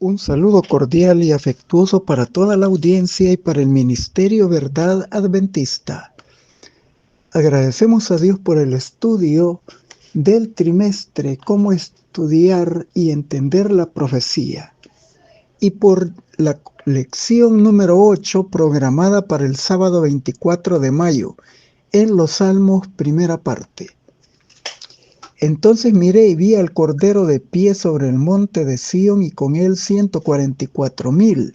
Un saludo cordial y afectuoso para toda la audiencia y para el Ministerio Verdad Adventista. Agradecemos a Dios por el estudio del trimestre, cómo estudiar y entender la profecía, y por la lección número 8 programada para el sábado 24 de mayo en los Salmos, primera parte. Entonces miré y vi al Cordero de pie sobre el monte de Sión y con él 144,000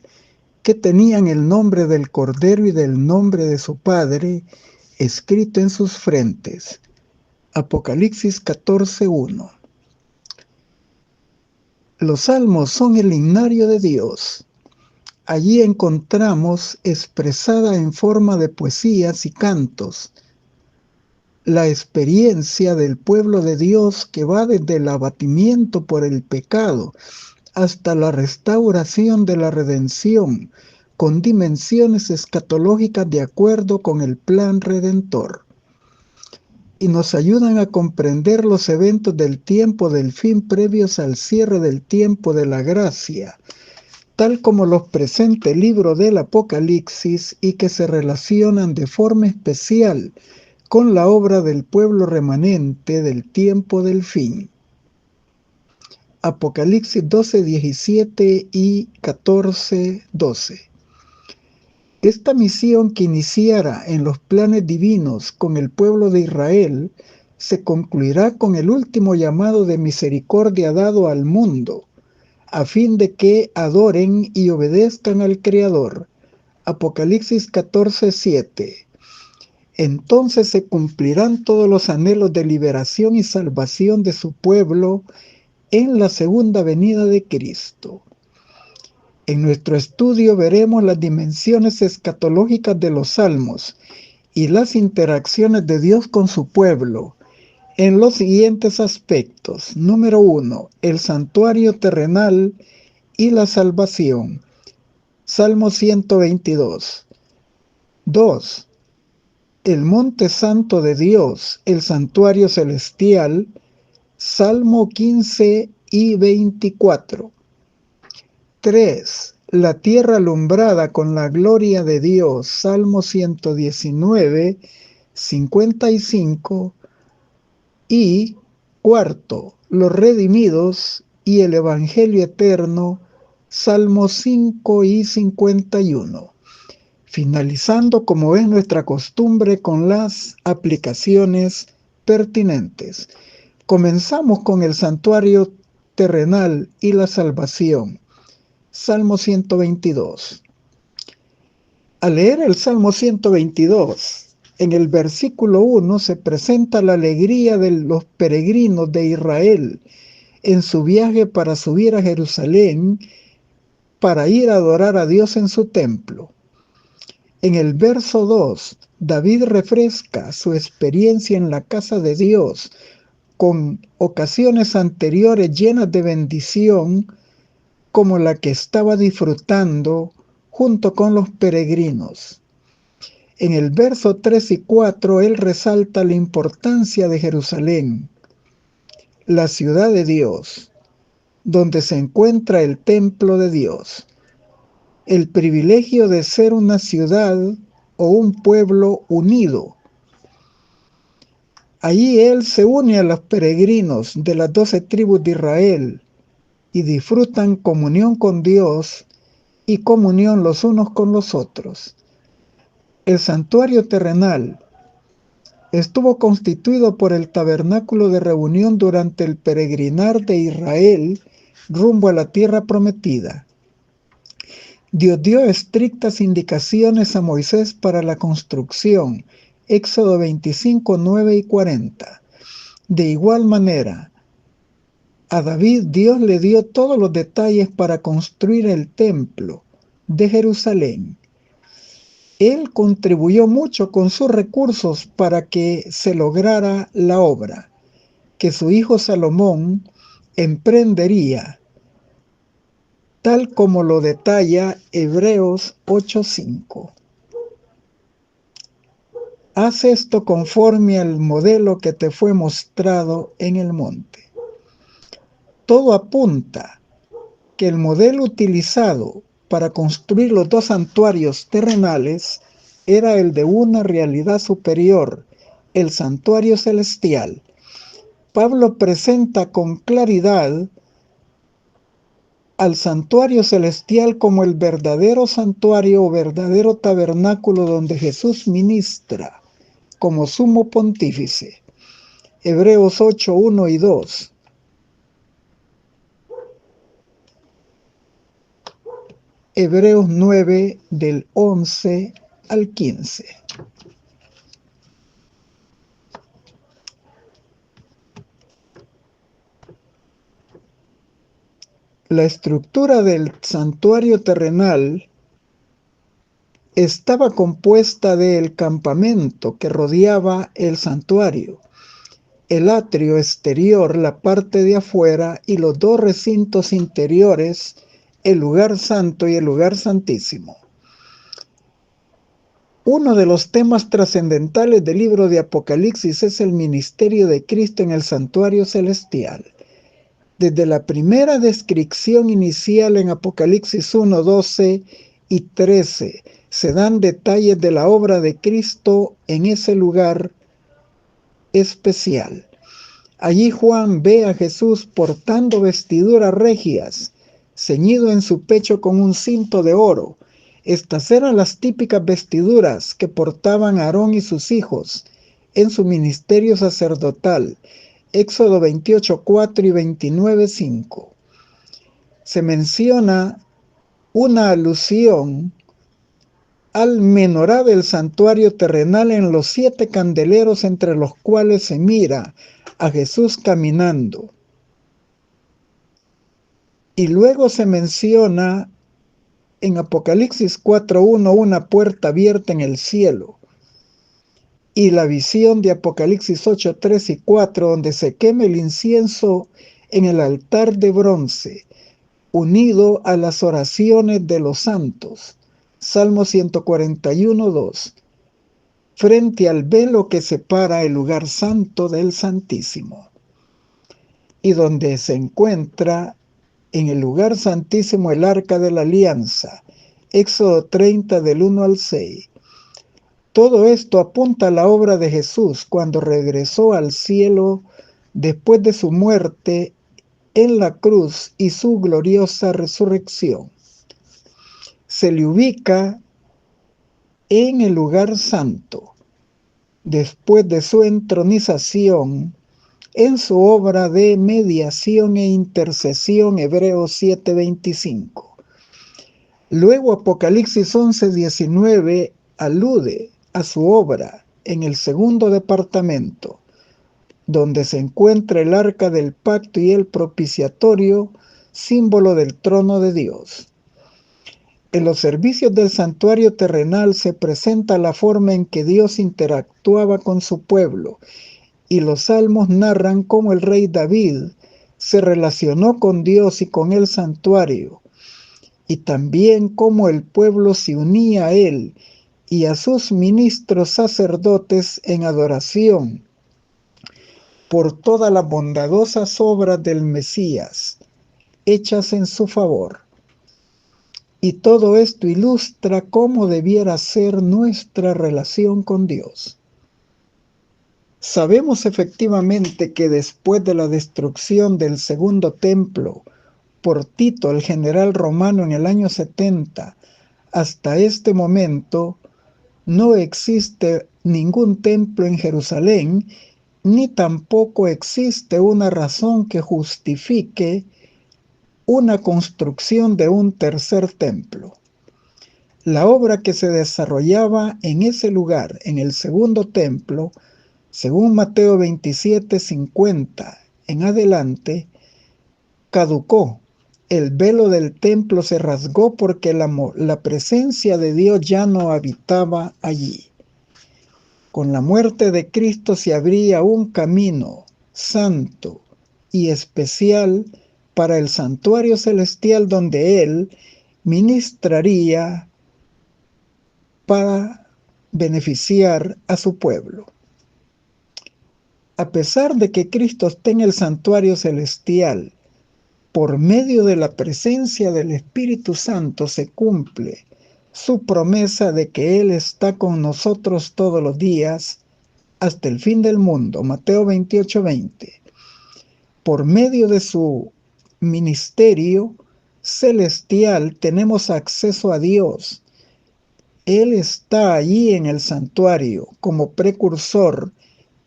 que tenían el nombre del Cordero y del nombre de su Padre escrito en sus frentes. Apocalipsis 14:1. Los salmos son el himnario de Dios. Allí encontramos expresada en forma de poesías y cantos la experiencia del pueblo de Dios que va desde el abatimiento por el pecado hasta la restauración de la redención, con dimensiones escatológicas de acuerdo con el plan redentor. Y nos ayudan a comprender los eventos del tiempo del fin previos al cierre del tiempo de la gracia, tal como los presenta el libro del Apocalipsis y que se relacionan de forma especial con la obra del pueblo remanente del tiempo del fin. Apocalipsis 12:17 y 14:12. Esta misión que iniciara en los planes divinos con el pueblo de Israel se concluirá con el último llamado de misericordia dado al mundo, a fin de que adoren y obedezcan al Creador. Apocalipsis 14:7. Entonces se cumplirán todos los anhelos de liberación y salvación de su pueblo en la segunda venida de Cristo. En nuestro estudio veremos las dimensiones escatológicas de los salmos y las interacciones de Dios con su pueblo en los siguientes aspectos. Número 1. El santuario terrenal y la salvación. Salmo 122. 2. El monte santo de Dios, el santuario celestial. Salmo 15 y 24. 3. La tierra alumbrada con la gloria de Dios. Salmo 119, 55. Y 4. Los redimidos y el Evangelio eterno. Salmos 5 y 51. Finalizando, como es nuestra costumbre, con las aplicaciones pertinentes. Comenzamos con el santuario terrenal y la salvación. Salmo 122. Al leer el Salmo 122, en el versículo 1 se presenta la alegría de los peregrinos de Israel en su viaje para subir a Jerusalén para ir a adorar a Dios en su templo. En el verso 2, David refresca su experiencia en la casa de Dios con ocasiones anteriores llenas de bendición, como la que estaba disfrutando junto con los peregrinos. En el verso 3 y 4, él resalta la importancia de Jerusalén, la ciudad de Dios, donde se encuentra el templo de Dios, el privilegio de ser una ciudad o un pueblo unido. Allí él se une a los peregrinos de las 12 tribus de Israel y disfrutan comunión con Dios y comunión los unos con los otros. El santuario terrenal estuvo constituido por el tabernáculo de reunión durante el peregrinar de Israel rumbo a la tierra prometida. Dios dio estrictas indicaciones a Moisés para la construcción, Éxodo 25, 9 y 40. De igual manera, a David Dios le dio todos los detalles para construir el templo de Jerusalén. Él contribuyó mucho con sus recursos para que se lograra la obra, que su hijo Salomón emprendería, tal como lo detalla Hebreos 8:5. Haz esto conforme al modelo que te fue mostrado en el monte. Todo apunta que el modelo utilizado para construir los dos santuarios terrenales era el de una realidad superior, el santuario celestial. Pablo presenta con claridad al santuario celestial como el verdadero santuario o verdadero tabernáculo donde Jesús ministra como sumo pontífice. Hebreos 8, 1 y 2. Hebreos 9 del 11 al 15. La estructura del santuario terrenal estaba compuesta del campamento que rodeaba el santuario, el atrio exterior, la parte de afuera, y los dos recintos interiores, el lugar santo y el lugar santísimo. Uno de los temas trascendentales del libro de Apocalipsis es el ministerio de Cristo en el santuario celestial. Desde la primera descripción inicial en Apocalipsis 1, 12 y 13, se dan detalles de la obra de Cristo en ese lugar especial. Allí Juan ve a Jesús portando vestiduras regias, ceñido en su pecho con un cinto de oro. Estas eran las típicas vestiduras que portaban Aarón y sus hijos en su ministerio sacerdotal. Éxodo 28, 4 y 29, 5. Se menciona una alusión al menorá del santuario terrenal en los 7 candeleros entre los cuales se mira a Jesús caminando. Y luego se menciona en Apocalipsis 4:1 una puerta abierta en el cielo. Y la visión de Apocalipsis 8:3 y 4, donde se quema el incienso en el altar de bronce, unido a las oraciones de los santos. Salmo 141:2. Frente al velo que separa el lugar santo del Santísimo, y donde se encuentra en el lugar santísimo el arca de la alianza. Éxodo 30 del 1 al 6. Todo esto apunta a la obra de Jesús cuando regresó al cielo después de su muerte en la cruz y su gloriosa resurrección. Se le ubica en el lugar santo, después de su entronización, en su obra de mediación e intercesión, Hebreos 7:25. Luego Apocalipsis 11:19 alude a su obra en el segundo departamento, donde se encuentra el arca del pacto y el propiciatorio, símbolo del trono de Dios. En los servicios del santuario terrenal se presenta la forma en que Dios interactuaba con su pueblo, y los salmos narran cómo el rey David se relacionó con Dios y con el santuario, y también cómo el pueblo se unía a él y a sus ministros sacerdotes en adoración por todas las bondadosas obras del Mesías hechas en su favor. Y todo esto ilustra cómo debiera ser nuestra relación con Dios. Sabemos efectivamente que después de la destrucción del segundo templo por Tito, el general romano, en el año 70, hasta este momento, no existe ningún templo en Jerusalén, ni tampoco existe una razón que justifique una construcción de un tercer templo. La obra que se desarrollaba en ese lugar, en el segundo templo, según Mateo 27:50 en adelante, caducó. El velo del templo se rasgó porque la presencia de Dios ya no habitaba allí. Con la muerte de Cristo se abría un camino santo y especial para el santuario celestial donde Él ministraría para beneficiar a su pueblo. A pesar de que Cristo está en el santuario celestial Por medio de la presencia del Espíritu Santo se cumple su promesa de que Él está con nosotros todos los días hasta el fin del mundo. Mateo 28:20. Por medio de su ministerio celestial tenemos acceso a Dios. Él está allí en el santuario como precursor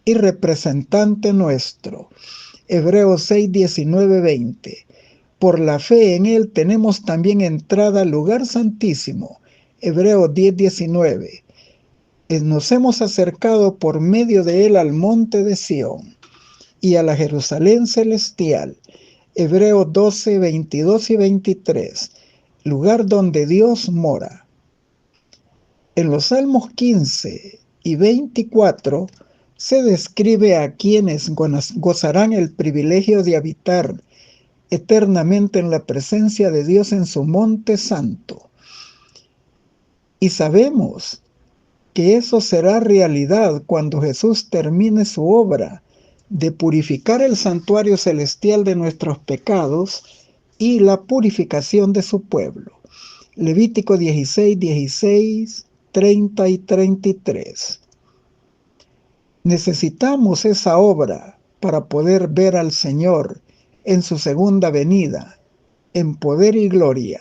y representante nuestro. Hebreos 6:19-20. Por la fe en Él tenemos también entrada al lugar santísimo. Hebreos 10:19. Nos hemos acercado por medio de Él al monte de Sión y a la Jerusalén celestial. Hebreos 12:22-23. Lugar donde Dios mora. En los Salmos 15 y 24 se describe a quienes gozarán el privilegio de habitar eternamente en la presencia de Dios en su monte santo. Y sabemos que eso será realidad cuando Jesús termine su obra de purificar el santuario celestial de nuestros pecados y la purificación de su pueblo. Levítico 16:16, 30 y 33. Necesitamos esa obra para poder ver al Señor en su segunda venida, en poder y gloria.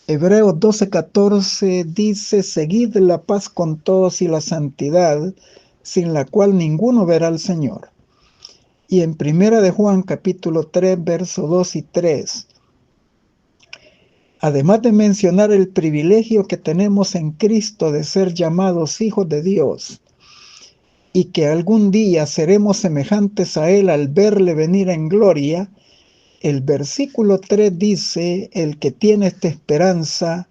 Hebreos 12:14 dice: seguid la paz con todos y la santidad, sin la cual ninguno verá al Señor. Y en 1 de Juan capítulo 3, versos 2 y 3, además de mencionar el privilegio que tenemos en Cristo de ser llamados hijos de Dios, y que algún día seremos semejantes a Él al verle venir en gloria, el versículo 3 dice: el que tiene esta esperanza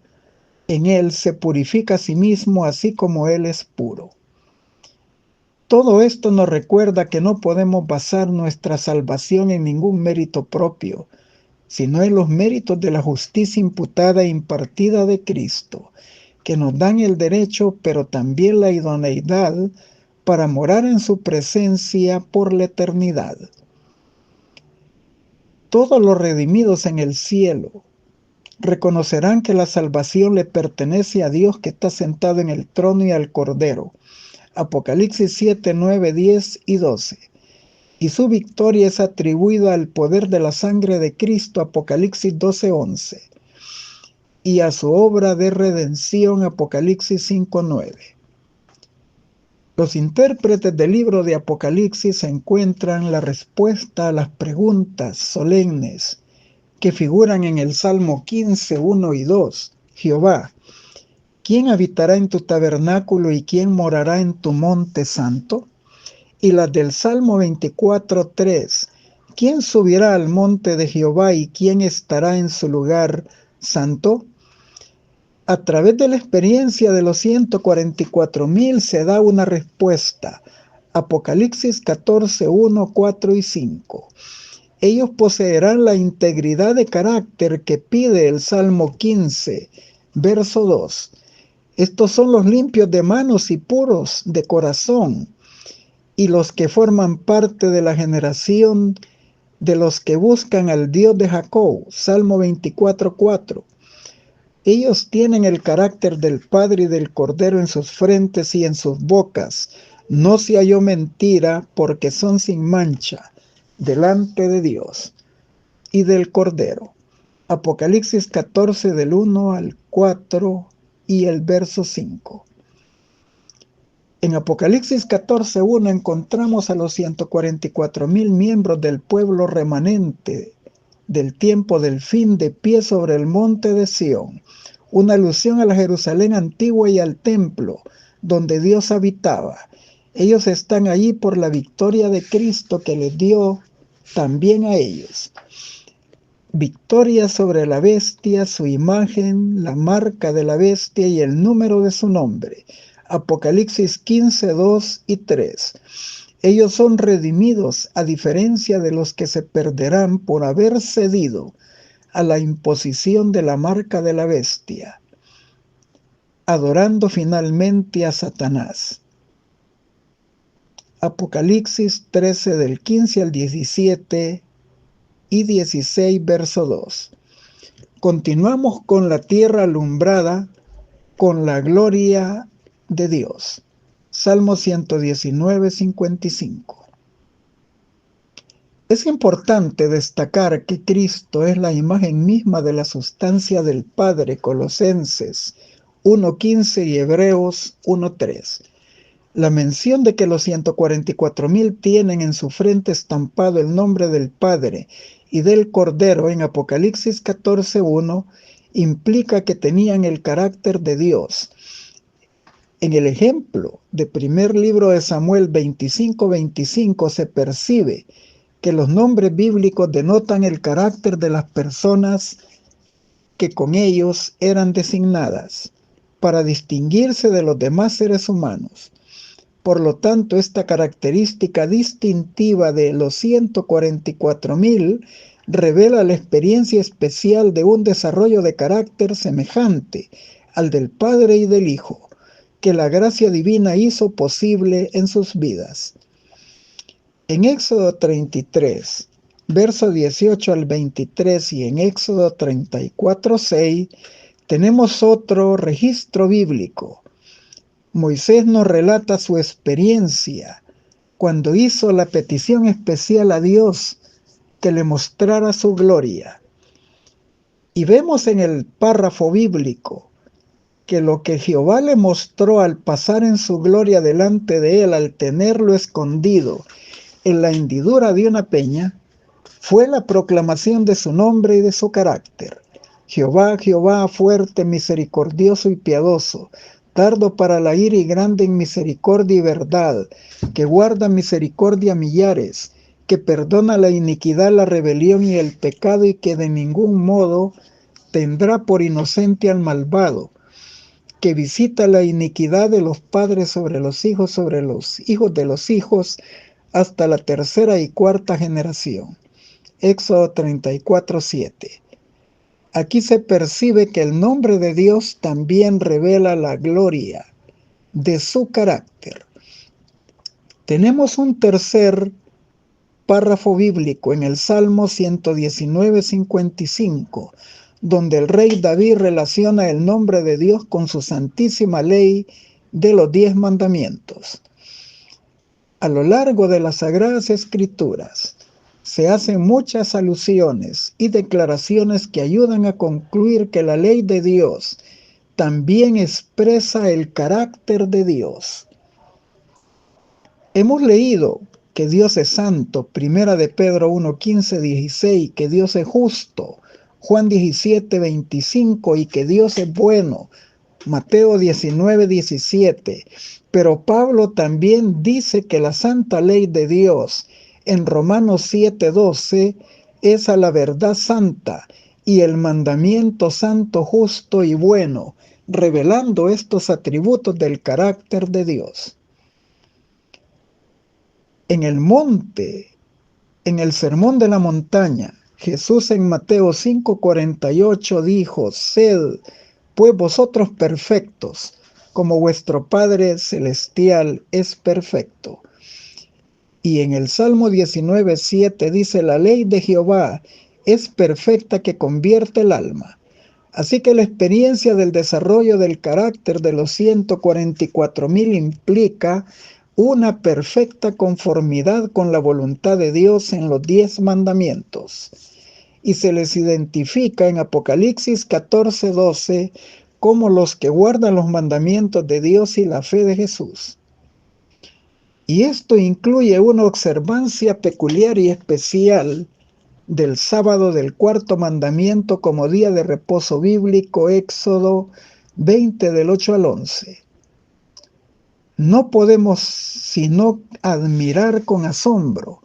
en Él se purifica a sí mismo, así como Él es puro. Todo esto nos recuerda que no podemos basar nuestra salvación en ningún mérito propio, sino en los méritos de la justicia imputada e impartida de Cristo, que nos dan el derecho, pero también la idoneidad para morar en su presencia por la eternidad. Todos los redimidos en el cielo reconocerán que la salvación le pertenece a Dios que está sentado en el trono y al Cordero. Apocalipsis 7, 9, 10 y 12. Y su victoria es atribuida al poder de la sangre de Cristo. Apocalipsis 12, 11. Y a su obra de redención. Apocalipsis 5, 9. Los intérpretes del libro de Apocalipsis encuentran la respuesta a las preguntas solemnes que figuran en el Salmo 15, 1 y 2. Jehová, ¿quién habitará en tu tabernáculo y quién morará en tu monte santo? Y las del Salmo 24, 3. ¿Quién subirá al monte de Jehová y quién estará en su lugar santo? A través de la experiencia de los 144,000 se da una respuesta. Apocalipsis 14, 1, 4 y 5. Ellos poseerán la integridad de carácter que pide el Salmo 15, verso 2. Estos son los limpios de manos y puros de corazón, y los que forman parte de la generación de los que buscan al Dios de Jacob. Salmo 24, 4. Ellos tienen el carácter del Padre y del Cordero en sus frentes y en sus bocas. No se halló mentira, porque son sin mancha delante de Dios y del Cordero. Apocalipsis 14 del 1 al 4 y el verso 5. En Apocalipsis 14:1 encontramos a los 144,000 miembros del pueblo remanente del tiempo del fin de pie sobre el monte de Sión, una alusión a la Jerusalén antigua y al templo donde Dios habitaba. Ellos están allí por la victoria de Cristo que les dio también a ellos. Victoria sobre la bestia, su imagen, la marca de la bestia y el número de su nombre. Apocalipsis 15, 2 y 3. Ellos son redimidos a diferencia de los que se perderán por haber cedido a la imposición de la marca de la bestia, adorando finalmente a Satanás. Apocalipsis 13 del 15 al 17 y 16, verso 2. Continuamos con la tierra alumbrada con la gloria de Dios. Salmo 119, 55. Es importante destacar que Cristo es la imagen misma de la sustancia del Padre, Colosenses 1:15 y Hebreos 1:3. La mención de que los 144,000 tienen en su frente estampado el nombre del Padre y del Cordero en Apocalipsis 14:1 implica que tenían el carácter de Dios. En el ejemplo de primer libro de Samuel 25:25 se percibe que los nombres bíblicos denotan el carácter de las personas que con ellos eran designadas para distinguirse de los demás seres humanos. Por lo tanto, esta característica distintiva de los 144,000 revela la experiencia especial de un desarrollo de carácter semejante al del Padre y del Hijo, que la gracia divina hizo posible en sus vidas. En Éxodo 33, verso 18 al 23 y en Éxodo 34:6 tenemos otro registro bíblico. Moisés nos relata su experiencia cuando hizo la petición especial a Dios que le mostrara su gloria. Y vemos en el párrafo bíblico que lo que Jehová le mostró al pasar en su gloria delante de él, al tenerlo escondido en la hendidura de una peña, fue la proclamación de su nombre y de su carácter. Jehová, Jehová, fuerte, misericordioso y piadoso, tardo para la ira y grande en misericordia y verdad, que guarda misericordia a millares, que perdona la iniquidad, la rebelión y el pecado, y que de ningún modo tendrá por inocente al malvado, que visita la iniquidad de los padres sobre los hijos de los hijos, hasta la tercera y cuarta generación. Éxodo 34:7. Aquí se percibe que el nombre de Dios también revela la gloria de su carácter. Tenemos un tercer párrafo bíblico en el Salmo 119:55, donde el rey David relaciona el nombre de Dios con su santísima ley de los 10 mandamientos. A lo largo de las Sagradas Escrituras se hacen muchas alusiones y declaraciones que ayudan a concluir que la ley de Dios también expresa el carácter de Dios. Hemos leído que Dios es santo, primera de Pedro 1:15-16, que Dios es justo, Juan 17:25, y que Dios es bueno, Mateo 19:17. Pero Pablo también dice que la santa ley de Dios en Romanos 7:12 es a la verdad santa y el mandamiento santo, justo y bueno, revelando estos atributos del carácter de Dios. En el monte, en el sermón de la montaña, Jesús en Mateo 5:48 dijo: Sed pues vosotros perfectos, como vuestro Padre Celestial es perfecto. Y en el Salmo 19:7 dice: la ley de Jehová es perfecta, que convierte el alma. Así que la experiencia del desarrollo del carácter de los 144,000 implica una perfecta conformidad con la voluntad de Dios en los 10 mandamientos. Y se les identifica en Apocalipsis 14:12 como los que guardan los mandamientos de Dios y la fe de Jesús. Y esto incluye una observancia peculiar y especial del sábado del cuarto mandamiento como día de reposo bíblico, Éxodo 20 del 8 al 11. No podemos sino admirar con asombro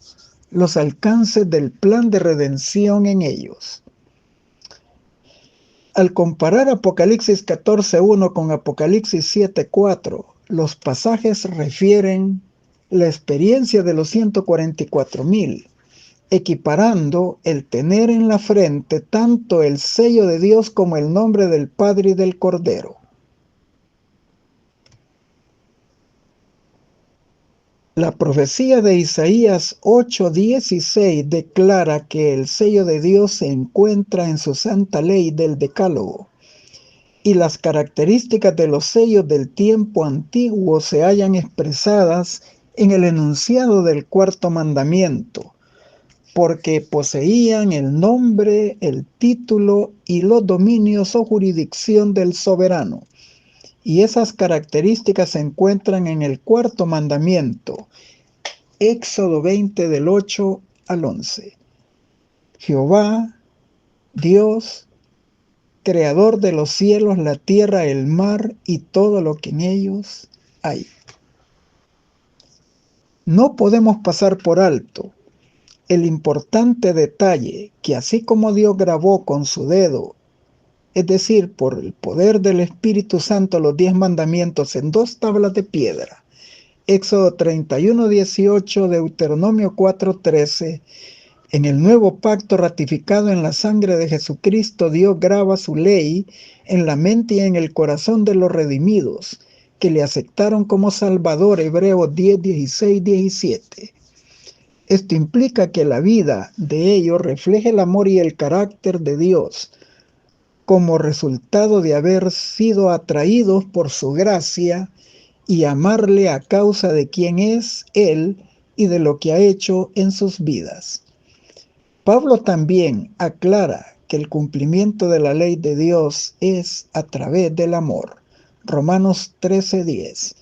los alcances del plan de redención en ellos. Al comparar Apocalipsis 14:1 con Apocalipsis 7:4, los pasajes refieren la experiencia de los 144,000, equiparando el tener en la frente tanto el sello de Dios como el nombre del Padre y del Cordero. La profecía de Isaías 8:16 declara que el sello de Dios se encuentra en su santa ley del Decálogo, y las características de los sellos del tiempo antiguo se hallan expresadas en el enunciado del cuarto mandamiento, porque poseían el nombre, el título y los dominios o jurisdicción del soberano. Y esas características se encuentran en el cuarto mandamiento, Éxodo 20 del 8 al 11. Jehová, Dios, creador de los cielos, la tierra, el mar y todo lo que en ellos hay. No podemos pasar por alto el importante detalle que así como Dios grabó con su dedo, es decir, por el poder del Espíritu Santo, los 10 mandamientos en 2 tablas de piedra, Éxodo 31:18, Deuteronomio 4:13, en el nuevo pacto ratificado en la sangre de Jesucristo, Dios graba su ley en la mente y en el corazón de los redimidos, que le aceptaron como Salvador, Hebreos 10:16-17. Esto implica que la vida de ellos refleje el amor y el carácter de Dios, como resultado de haber sido atraídos por su gracia y amarle a causa de quién es Él y de lo que ha hecho en sus vidas. Pablo también aclara que el cumplimiento de la ley de Dios es a través del amor. Romanos 13:10.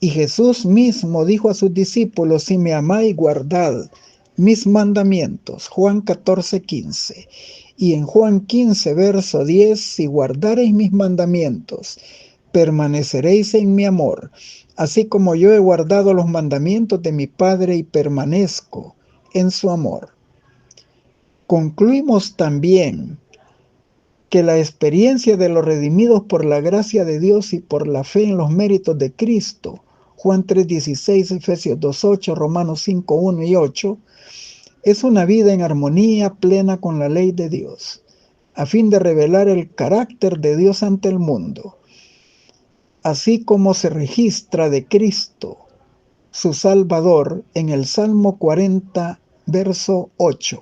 Y Jesús mismo dijo a sus discípulos: si me amáis, guardad mis mandamientos. Juan 14:15. Y en Juan 15, verso 10, si guardareis mis mandamientos, permaneceréis en mi amor, así como yo he guardado los mandamientos de mi Padre y permanezco en su amor. Concluimos también que la experiencia de los redimidos por la gracia de Dios y por la fe en los méritos de Cristo, Juan 3:16, Efesios 2:8, Romanos 5:1 y 8, es una vida en armonía plena con la ley de Dios, a fin de revelar el carácter de Dios ante el mundo, así como se registra de Cristo, su Salvador, en el Salmo 40, verso 8.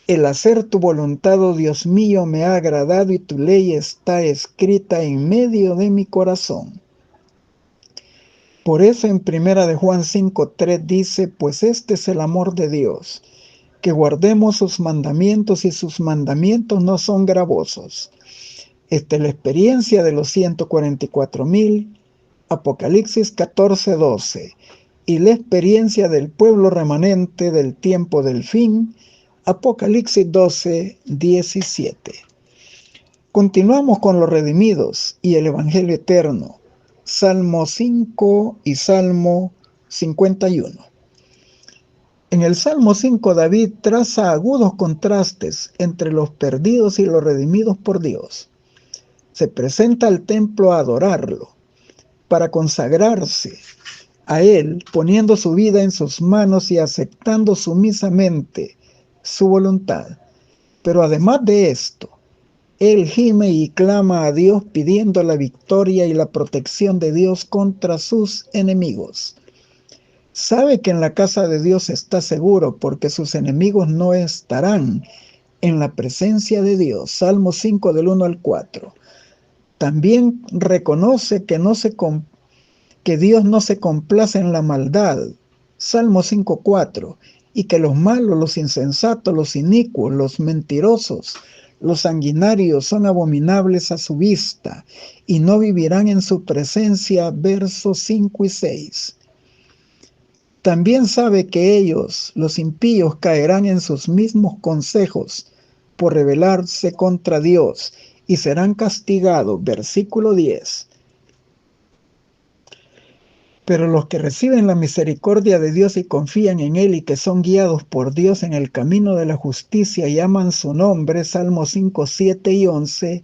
El hacer tu voluntad, oh Dios mío, me ha agradado y tu ley está escrita en medio de mi corazón. Por eso en 1 de Juan 5:3 dice: pues este es el amor de Dios, que guardemos sus mandamientos, y sus mandamientos no son gravosos. Esta es la experiencia de los 144,000, Apocalipsis 14:12, y la experiencia del pueblo remanente del tiempo del fin, Apocalipsis 12:17. Continuamos con los redimidos y el Evangelio eterno, Salmo 5 y Salmo 51. En el Salmo 5, David traza agudos contrastes entre los perdidos y los redimidos por Dios. Se presenta al templo a adorarlo, para consagrarse a Él, poniendo su vida en sus manos y aceptando sumisamente su voluntad. Pero además de esto, Él gime y clama a Dios pidiendo la victoria y la protección de Dios contra sus enemigos. Sabe que en la casa de Dios está seguro, porque sus enemigos no estarán en la presencia de Dios. Salmo 5 del 1 al 4. También reconoce que Dios no se complace en la maldad. Salmo 5:4. Y que los malos, los insensatos, los inicuos, los mentirosos, los sanguinarios son abominables a su vista y no vivirán en su presencia. Versos 5 y 6. También sabe que ellos, los impíos, caerán en sus mismos consejos por rebelarse contra Dios y serán castigados. Versículo 10. Pero los que reciben la misericordia de Dios y confían en Él y que son guiados por Dios en el camino de la justicia y aman su nombre, Salmos 5, 7 y 11,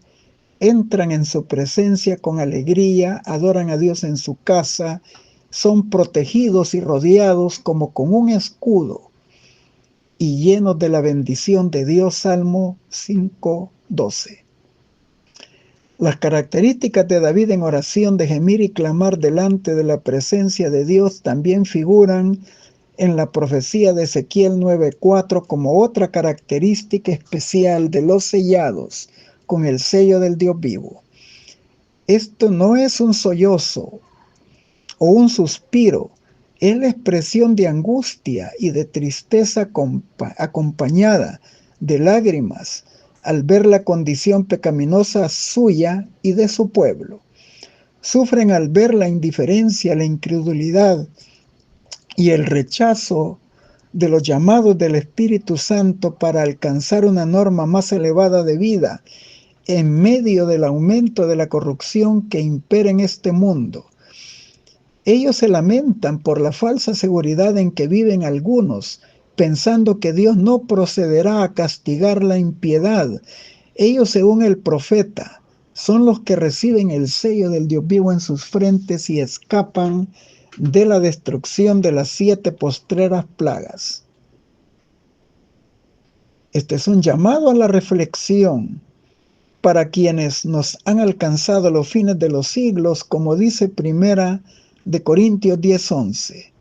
entran en su presencia con alegría, adoran a Dios en su casa, son protegidos y rodeados como con un escudo y llenos de la bendición de Dios. Salmo 5, 12. Las características de David en oración de gemir y clamar delante de la presencia de Dios también figuran en la profecía de Ezequiel 9:4 como otra característica especial de los sellados con el sello del Dios vivo. Esto no es un sollozo o un suspiro, es la expresión de angustia y de tristeza acompañada de lágrimas al ver la condición pecaminosa suya y de su pueblo. Sufren al ver la indiferencia, la incredulidad y el rechazo de los llamados del Espíritu Santo para alcanzar una norma más elevada de vida en medio del aumento de la corrupción que impera en este mundo. Ellos se lamentan por la falsa seguridad en que viven algunos, pensando que Dios no procederá a castigar la impiedad. Ellos, según el profeta, son los que reciben el sello del Dios vivo en sus frentes y escapan de la destrucción de las 7 postreras plagas. Este es un llamado a la reflexión para quienes nos han alcanzado los fines de los siglos, como dice Primera de Corintios 10:11.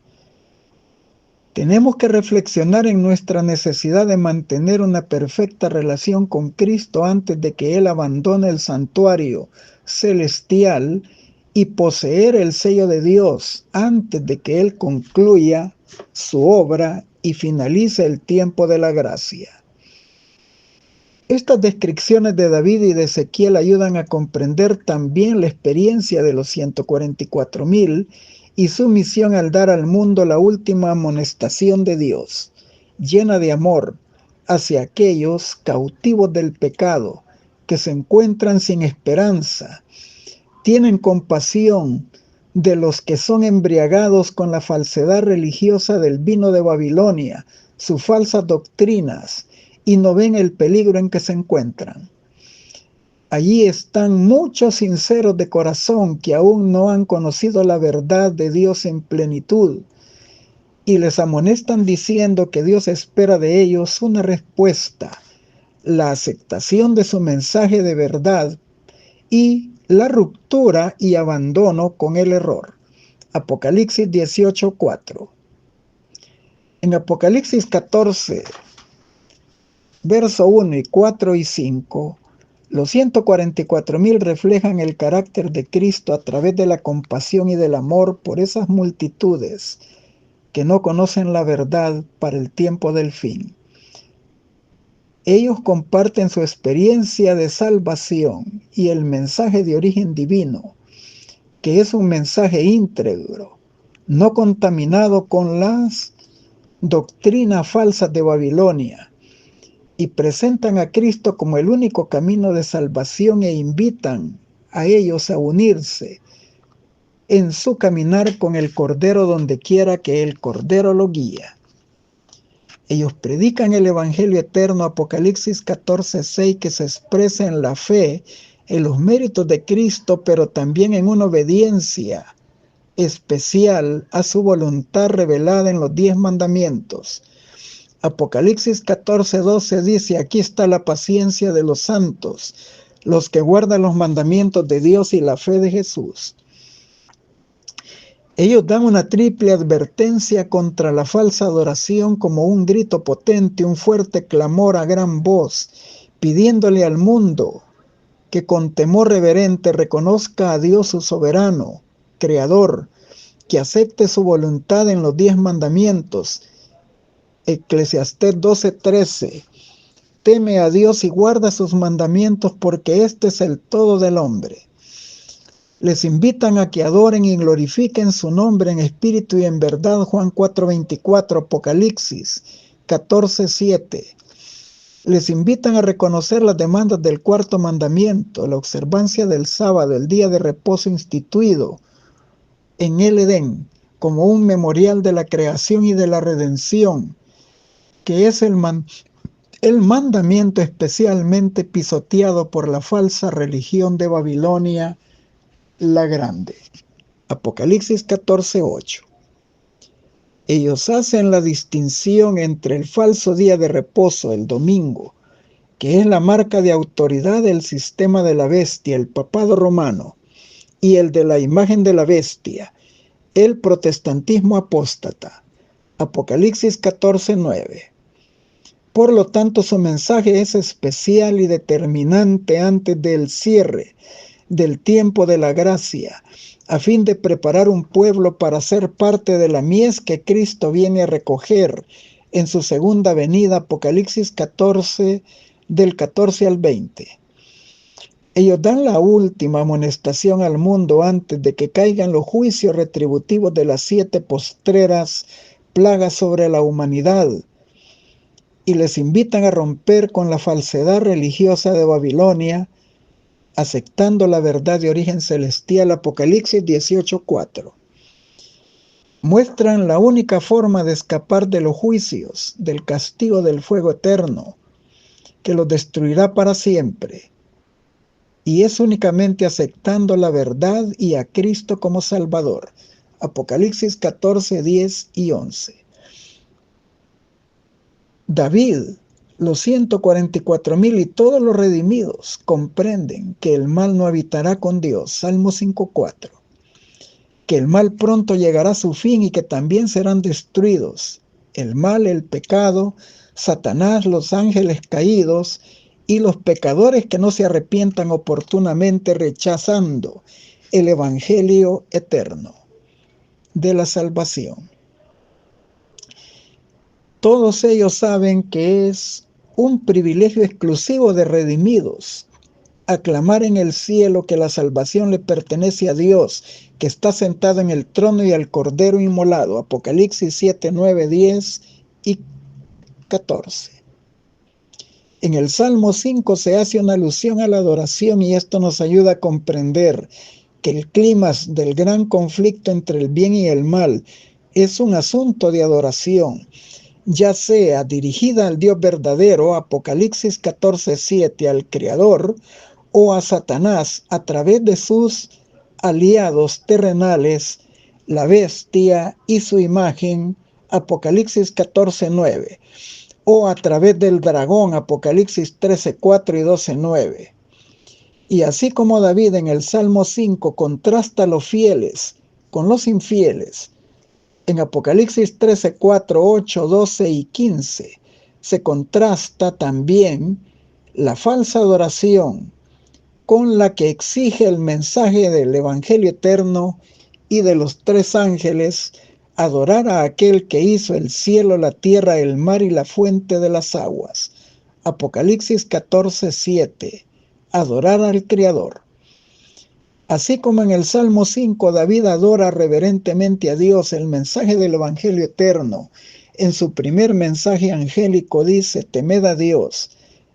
Tenemos que reflexionar en nuestra necesidad de mantener una perfecta relación con Cristo antes de que Él abandone el santuario celestial y poseer el sello de Dios antes de que Él concluya su obra y finalice el tiempo de la gracia. Estas descripciones de David y de Ezequiel ayudan a comprender también la experiencia de los 144,000 y su misión al dar al mundo la última amonestación de Dios, llena de amor hacia aquellos cautivos del pecado que se encuentran sin esperanza. Tienen compasión de los que son embriagados con la falsedad religiosa del vino de Babilonia, sus falsas doctrinas, y no ven el peligro en que se encuentran. Allí están muchos sinceros de corazón que aún no han conocido la verdad de Dios en plenitud y les amonestan diciendo que Dios espera de ellos una respuesta, la aceptación de su mensaje de verdad y la ruptura y abandono con el error. Apocalipsis 18:4. En Apocalipsis 14, verso 1 y 4 y 5, los 144,000 reflejan el carácter de Cristo a través de la compasión y del amor por esas multitudes que no conocen la verdad para el tiempo del fin. Ellos comparten su experiencia de salvación y el mensaje de origen divino, que es un mensaje íntegro, no contaminado con las doctrinas falsas de Babilonia, y presentan a Cristo como el único camino de salvación e invitan a ellos a unirse en su caminar con el Cordero donde quiera que el Cordero lo guía. Ellos predican el Evangelio eterno, Apocalipsis 14:6, que se expresa en la fe, en los méritos de Cristo, pero también en una obediencia especial a su voluntad revelada en los 10 mandamientos. Apocalipsis 14:12 dice: aquí está la paciencia de los santos, los que guardan los mandamientos de Dios y la fe de Jesús. Ellos dan una triple advertencia contra la falsa adoración como un grito potente, un fuerte clamor a gran voz, pidiéndole al mundo que con temor reverente reconozca a Dios su soberano, creador, que acepte su voluntad en los 10 mandamientos. Eclesiastés 12:13. Teme a Dios y guarda sus mandamientos, porque este es el todo del hombre. Les invitan a que adoren y glorifiquen su nombre en espíritu y en verdad. Juan 4:24, Apocalipsis 14:7. Les invitan a reconocer las demandas del 4º mandamiento, la observancia del sábado, el día de reposo instituido en el Edén, como un memorial de la creación y de la redención, que es el mandamiento especialmente pisoteado por la falsa religión de Babilonia la Grande. Apocalipsis 14:8. Ellos hacen la distinción entre el falso día de reposo, el domingo, que es la marca de autoridad del sistema de la bestia, el papado romano, y el de la imagen de la bestia, el protestantismo apóstata. Apocalipsis 14:9. Por lo tanto, su mensaje es especial y determinante antes del cierre del tiempo de la gracia, a fin de preparar un pueblo para ser parte de la mies que Cristo viene a recoger en su segunda venida. Apocalipsis 14, del 14 al 20. Ellos dan la última amonestación al mundo antes de que caigan los juicios retributivos de las 7 postreras plagas sobre la humanidad, y les invitan a romper con la falsedad religiosa de Babilonia, aceptando la verdad de origen celestial. Apocalipsis 18:4. Muestran la única forma de escapar de los juicios, del castigo del fuego eterno, que los destruirá para siempre, y es únicamente aceptando la verdad y a Cristo como Salvador. Apocalipsis 14, 10 y 11. David, los 144,000 y todos los redimidos comprenden que el mal no habitará con Dios. Salmo 5:4. Que el mal pronto llegará a su fin y que también serán destruidos el mal, el pecado, Satanás, los ángeles caídos y los pecadores que no se arrepientan oportunamente, rechazando el evangelio eterno de la salvación. Todos ellos saben que es un privilegio exclusivo de redimidos aclamar en el cielo que la salvación le pertenece a Dios, que está sentado en el trono, y al Cordero inmolado. Apocalipsis 7, 9, 10 y 14. En el Salmo 5 se hace una alusión a la adoración, y esto nos ayuda a comprender que el clímax del gran conflicto entre el bien y el mal es un asunto de adoración, ya sea dirigida al Dios verdadero, Apocalipsis 14, 7, al Creador, o a Satanás a través de sus aliados terrenales, la bestia y su imagen, Apocalipsis 14, 9, o a través del dragón, Apocalipsis 13, 4 y 12, 9. Y así como David en el Salmo 5 contrasta a los fieles con los infieles, en Apocalipsis 13, 4, 8, 12 y 15 se contrasta también la falsa adoración con la que exige el mensaje del Evangelio eterno y de los 3 ángeles, adorar a aquel que hizo el cielo, la tierra, el mar y la fuente de las aguas. Apocalipsis 14, 7. Adorar al Creador. Así como en el Salmo 5 David adora reverentemente a Dios, el mensaje del Evangelio eterno, en su primer mensaje angélico dice: temed a Dios,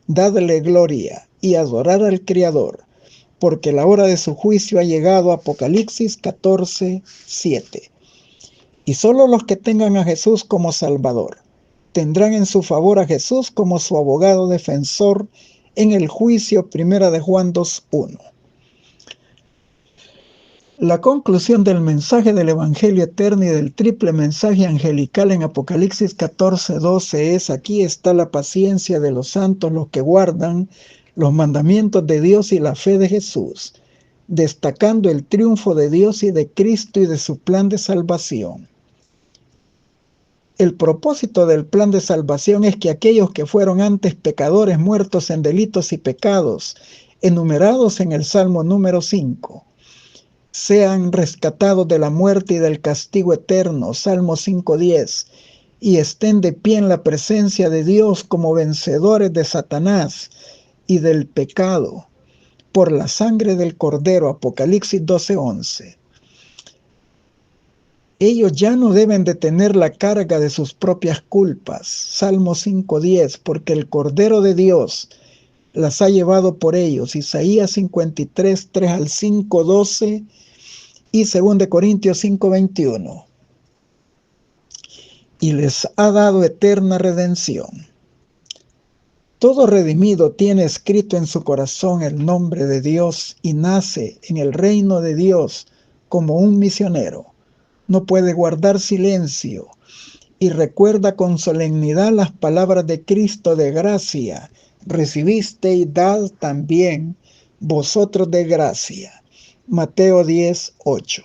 dadle gloria y adorar al Creador, porque la hora de su juicio ha llegado. Apocalipsis 14, 7. Y solo los que tengan a Jesús como Salvador tendrán en su favor a Jesús como su abogado defensor en el juicio. Primera de Juan 2:1. La conclusión del mensaje del Evangelio eterno y del triple mensaje angelical en Apocalipsis 14, 12 es: aquí está la paciencia de los santos, los que guardan los mandamientos de Dios y la fe de Jesús, destacando el triunfo de Dios y de Cristo y de su plan de salvación. El propósito del plan de salvación es que aquellos que fueron antes pecadores, muertos en delitos y pecados, enumerados en el Salmo número 5, sean rescatados de la muerte y del castigo eterno, Salmo 5:10, y estén de pie en la presencia de Dios como vencedores de Satanás y del pecado, por la sangre del Cordero, Apocalipsis 12:11. Ellos ya no deben de tener la carga de sus propias culpas, Salmo 5:10, porque el Cordero de Dios las ha llevado por ellos, Isaías 53, 3 al 5, 12 y 2 Corintios 5:21. Y les ha dado eterna redención. Todo redimido tiene escrito en su corazón el nombre de Dios y nace en el reino de Dios como un misionero. No puede guardar silencio y recuerda con solemnidad las palabras de Cristo de gracia, recibisteis, dad también vosotros de gracia. Mateo 10:8.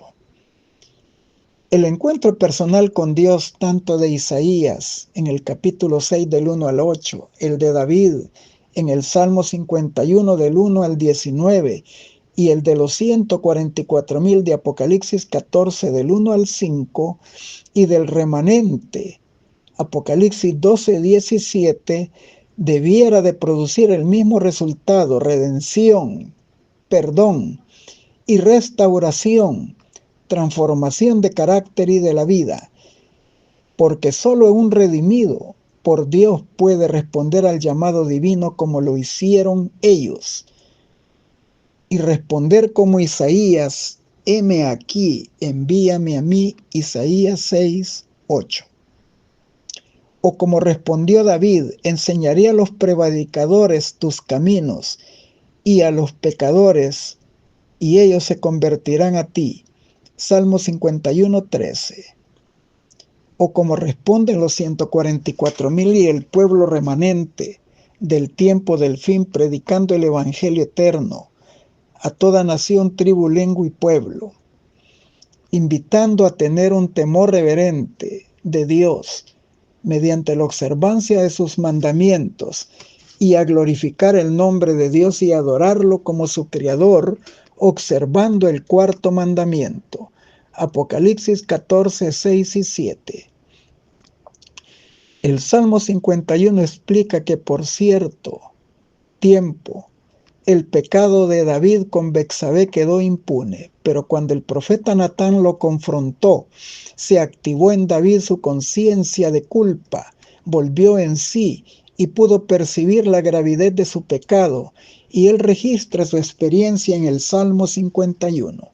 El encuentro personal con Dios, tanto de Isaías en el capítulo 6 del 1 al 8, el de David en el Salmo 51 del 1 al 19 y el de los 144,000 de Apocalipsis 14 del 1 al 5 y del remanente Apocalipsis 12:17 debiera de producir el mismo resultado: redención, perdón y restauración, transformación de carácter y de la vida, porque solo un redimido por Dios puede responder al llamado divino como lo hicieron ellos, y responder como Isaías: heme aquí, envíame a mí, Isaías 6:8. O como respondió David: enseñaré a los prevaricadores tus caminos, y a los pecadores, y ellos se convertirán a ti. Salmo 51:13. O como responden los 144,000 y el pueblo remanente del tiempo del fin, predicando el evangelio eterno a toda nación, tribu, lengua y pueblo, invitando a tener un temor reverente de Dios mediante la observancia de sus mandamientos y a glorificar el nombre de Dios y adorarlo como su Creador, observando el cuarto mandamiento. Apocalipsis 14:6 y 7. El Salmo 51 explica que por cierto tiempo el pecado de David con Betsabé quedó impune, pero cuando el profeta Natán lo confrontó, se activó en David su conciencia de culpa, volvió en sí y pudo percibir la gravedad de su pecado, y él registra su experiencia en el Salmo 51.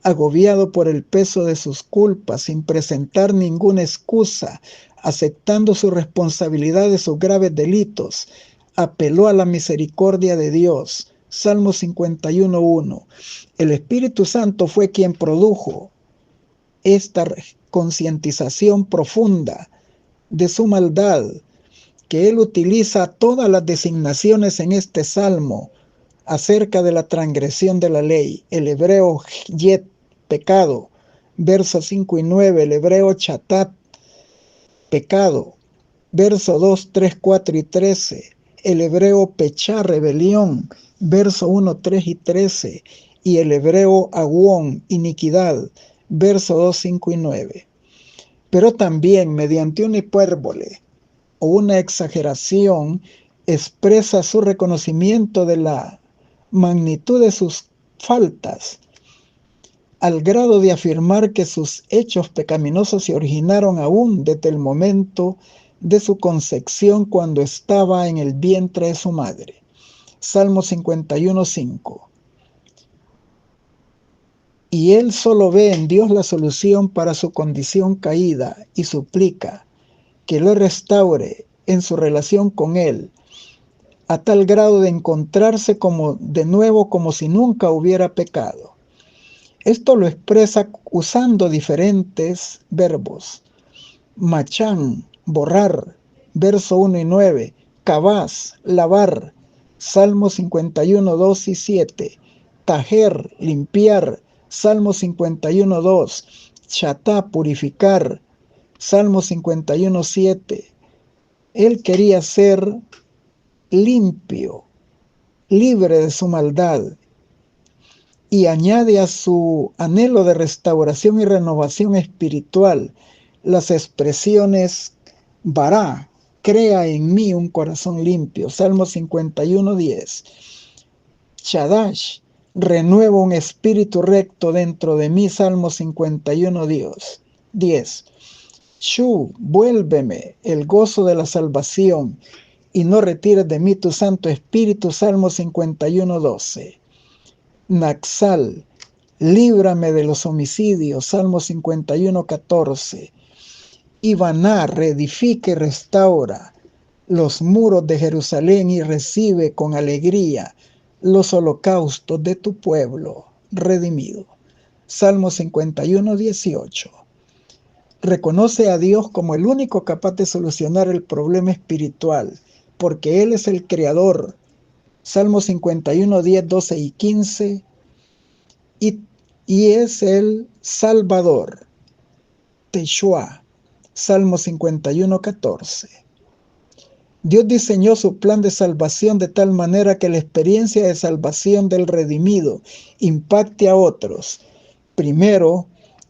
Agobiado por el peso de sus culpas, sin presentar ninguna excusa, aceptando su responsabilidad de sus graves delitos, apeló a la misericordia de Dios. Salmo 51:1. El Espíritu Santo fue quien produjo esta concientización profunda de su maldad, que él utiliza todas las designaciones en este salmo acerca de la transgresión de la ley. El hebreo yet, pecado, versos 5 y 9, el hebreo chatat, pecado, verso 2, 3, 4 y 13, el hebreo pechá, rebelión, verso 1, 3 y 13, y el hebreo aguón, iniquidad, verso 2, 5 y 9. Pero también mediante una hipérbole o una exageración expresa su reconocimiento de la magnitud de sus faltas, al grado de afirmar que sus hechos pecaminosos se originaron aún desde el momento de su concepción, cuando estaba en el vientre de su madre. Salmo 51:5. Y él solo ve en Dios la solución para su condición caída y suplica que lo restaure en su relación con él, a tal grado de encontrarse de nuevo como si nunca hubiera pecado. Esto lo expresa usando diferentes verbos: machán, borrar, verso 1 y 9, cabaz, lavar, Salmo 51, 2 y 7, tajer, limpiar, Salmo 51, 2, chatá, purificar, Salmo 51, 7. Él quería ser limpio, libre de su maldad, y añade a su anhelo de restauración y renovación espiritual las expresiones bará, crea en mí un corazón limpio, Salmo 51, 10. Shadash, renuevo un espíritu recto dentro de mí, Salmo 51, 10. Shu, vuélveme el gozo de la salvación, y no retires de mí tu Santo Espíritu, Salmo 51, 12. Naxal, líbrame de los homicidios, Salmo 51, 14. Ibaná, reedifica y restaura los muros de Jerusalén y recibe con alegría los holocaustos de tu pueblo redimido. Salmo 51, 18. Reconoce a Dios como el único capaz de solucionar el problema espiritual, porque Él es el Creador. Salmo 51, 10, 12 y 15. Y es el Salvador. Teshua. Salmo 51, 14. Dios diseñó su plan de salvación de tal manera que la experiencia de salvación del redimido impacte a otros. Primero,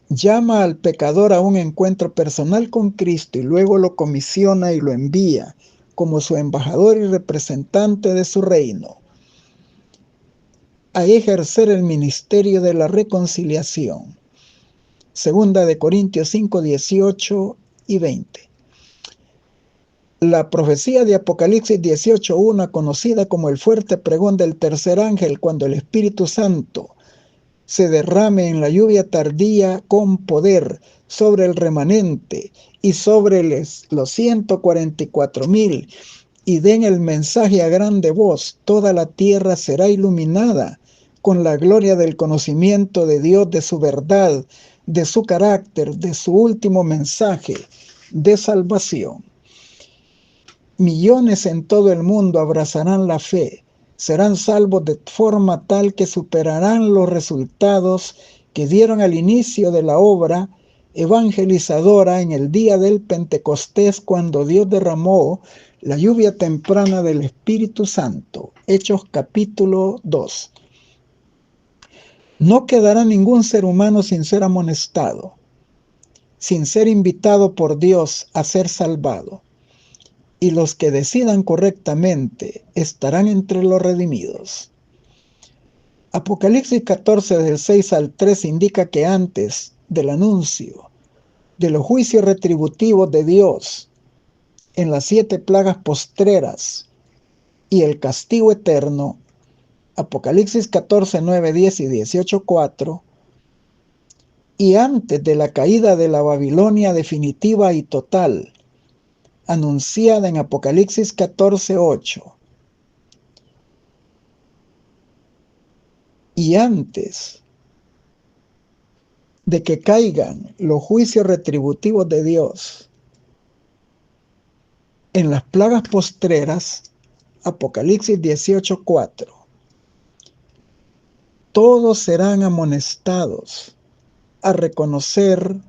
llama al pecador a un encuentro personal con Cristo y luego lo comisiona y lo envía como su embajador y representante de su reino a ejercer el ministerio de la reconciliación. Segunda de Corintios 5, 18 y 20. La profecía de Apocalipsis 18:1, conocida como el fuerte pregón del tercer ángel, cuando el Espíritu Santo se derrame en la lluvia tardía con poder sobre el remanente y sobre los 144,000, y den el mensaje a grande voz, toda la tierra será iluminada con la gloria del conocimiento de Dios, de su verdad, de su carácter, de su último mensaje de salvación. Millones en todo el mundo abrazarán la fe, serán salvos de forma tal que superarán los resultados que dieron al inicio de la obra evangelizadora en el día del Pentecostés, cuando Dios derramó la lluvia temprana del Espíritu Santo. Hechos capítulo 2. No quedará ningún ser humano sin ser amonestado, sin ser invitado por Dios a ser salvado. Y los que decidan correctamente estarán entre los redimidos. Apocalipsis 14, del 6 al 3, indica que antes del anuncio de los juicios retributivos de Dios en las 7 plagas postreras y el castigo eterno, Apocalipsis 14, 9, 10 y 18, 4, y antes de la caída de la Babilonia definitiva y total, anunciada en Apocalipsis 14, 8, y antes de que caigan los juicios retributivos de Dios en las plagas postreras, Apocalipsis 18, 4, todos serán amonestados a reconocer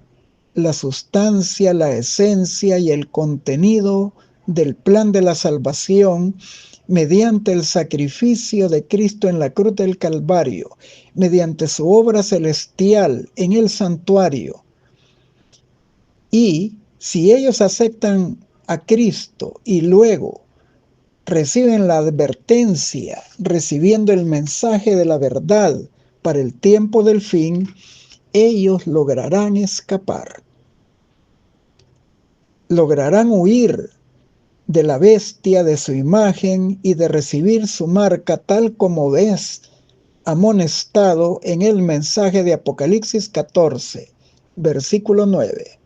la sustancia, la esencia y el contenido del plan de la salvación mediante el sacrificio de Cristo en la cruz del Calvario, mediante su obra celestial en el santuario. Y si ellos aceptan a Cristo y luego reciben la advertencia, recibiendo el mensaje de la verdad para el tiempo del fin, ellos lograrán escapar. Lograrán huir de la bestia, de su imagen y de recibir su marca, tal como es amonestado en el mensaje de Apocalipsis 14, versículo 9.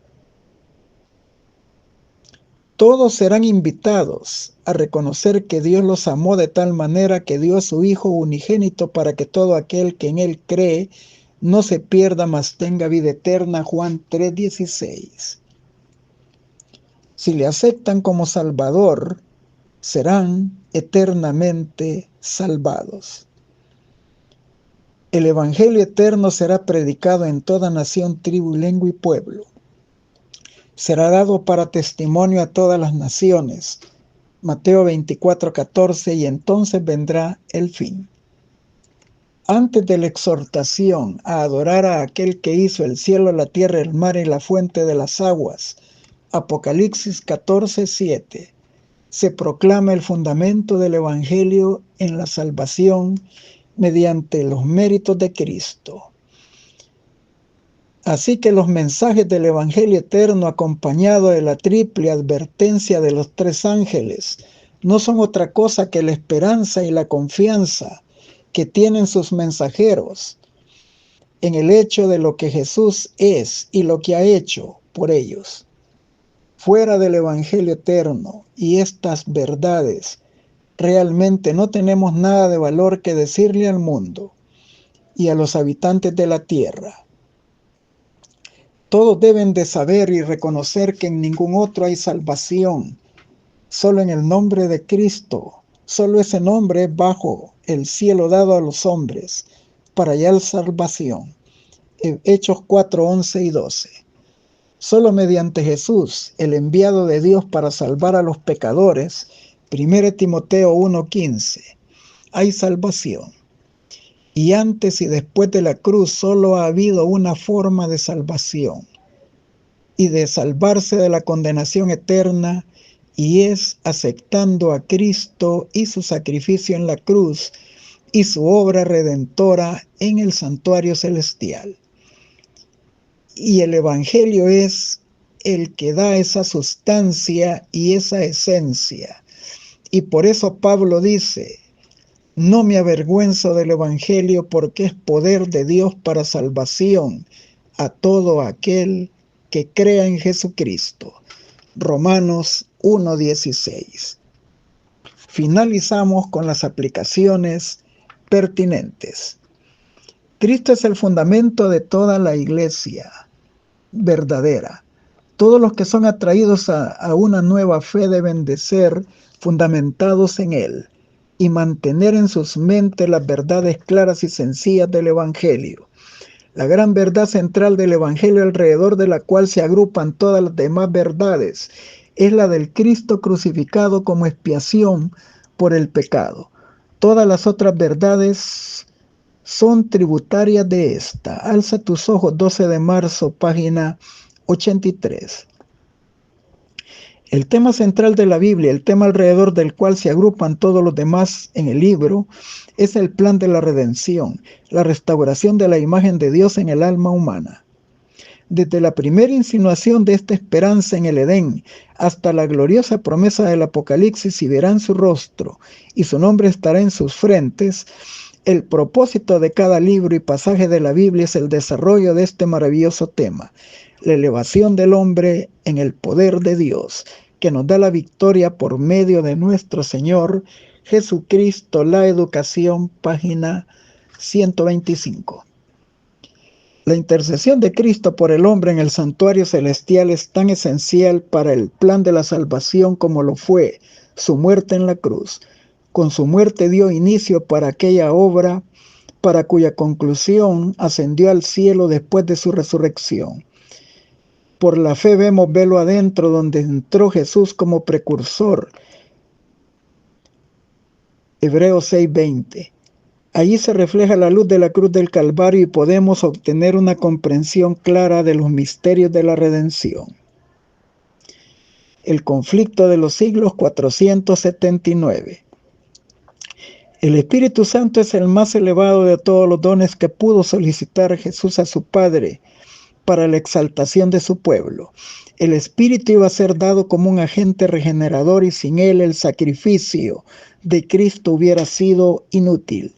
Todos serán invitados a reconocer que Dios los amó de tal manera que dio a su Hijo unigénito para que todo aquel que en Él cree no se pierda, mas tenga vida eterna. Juan 3:16. Si le aceptan como Salvador, serán eternamente salvados. El Evangelio eterno será predicado en toda nación, tribu, lengua y pueblo. Será dado para testimonio a todas las naciones. Mateo 24:14, y entonces vendrá el fin. Antes de la exhortación a adorar a aquel que hizo el cielo, la tierra, el mar y la fuente de las aguas, Apocalipsis 14:7, se proclama el fundamento del Evangelio en la salvación mediante los méritos de Cristo. Así que los mensajes del Evangelio eterno, acompañado de la triple advertencia de los 3 ángeles, no son otra cosa que la esperanza y la confianza que tienen sus mensajeros en el hecho de lo que Jesús es y lo que ha hecho por ellos. Fuera del Evangelio eterno y estas verdades, realmente no tenemos nada de valor que decirle al mundo y a los habitantes de la tierra. Todos deben de saber y reconocer que en ningún otro hay salvación, solo en el nombre de Cristo, solo ese nombre es bajo el cielo dado a los hombres, para hallar salvación. Hechos 4, 11 y 12. Solo mediante Jesús, el enviado de Dios para salvar a los pecadores, 1 Timoteo 1:15, hay salvación. Y antes y después de la cruz solo ha habido una forma de salvación y de salvarse de la condenación eterna, y es aceptando a Cristo y su sacrificio en la cruz y su obra redentora en el santuario celestial. Y el Evangelio es el que da esa sustancia y esa esencia. Y por eso Pablo dice: no me avergüenzo del Evangelio, porque es poder de Dios para salvación a todo aquel que crea en Jesucristo. Romanos 1:16. Finalizamos con las aplicaciones pertinentes. Cristo es el fundamento de toda la iglesia verdadera. Todos los que son atraídos a una nueva fe deben de ser fundamentados en Él y mantener en sus mentes las verdades claras y sencillas del Evangelio. La gran verdad central del Evangelio, alrededor de la cual se agrupan todas las demás verdades, es la del Cristo crucificado como expiación por el pecado. Todas las otras verdades son tributarias de esta. Alza tus ojos, 12 de marzo, página 83. El tema central de la Biblia, el tema alrededor del cual se agrupan todos los demás en el libro, es el plan de la redención, la restauración de la imagen de Dios en el alma humana. Desde la primera insinuación de esta esperanza en el Edén hasta la gloriosa promesa del Apocalipsis: y verán su rostro, y su nombre estará en sus frentes, el propósito de cada libro y pasaje de la Biblia es el desarrollo de este maravilloso tema: la elevación del hombre en el poder de Dios, que nos da la victoria por medio de nuestro Señor Jesucristo. La educación, página 125. La intercesión de Cristo por el hombre en el santuario celestial es tan esencial para el plan de la salvación como lo fue su muerte en la cruz. Con su muerte dio inicio para aquella obra para cuya conclusión ascendió al cielo después de su resurrección. Por la fe vemos velo adentro, donde entró Jesús como precursor. Hebreos 6:20. Allí se refleja la luz de la cruz del Calvario y podemos obtener una comprensión clara de los misterios de la redención. El conflicto de los siglos 479. El Espíritu Santo es el más elevado de todos los dones que pudo solicitar Jesús a su Padre para la exaltación de su pueblo. El Espíritu iba a ser dado como un agente regenerador, y sin él el sacrificio de Cristo hubiera sido inútil.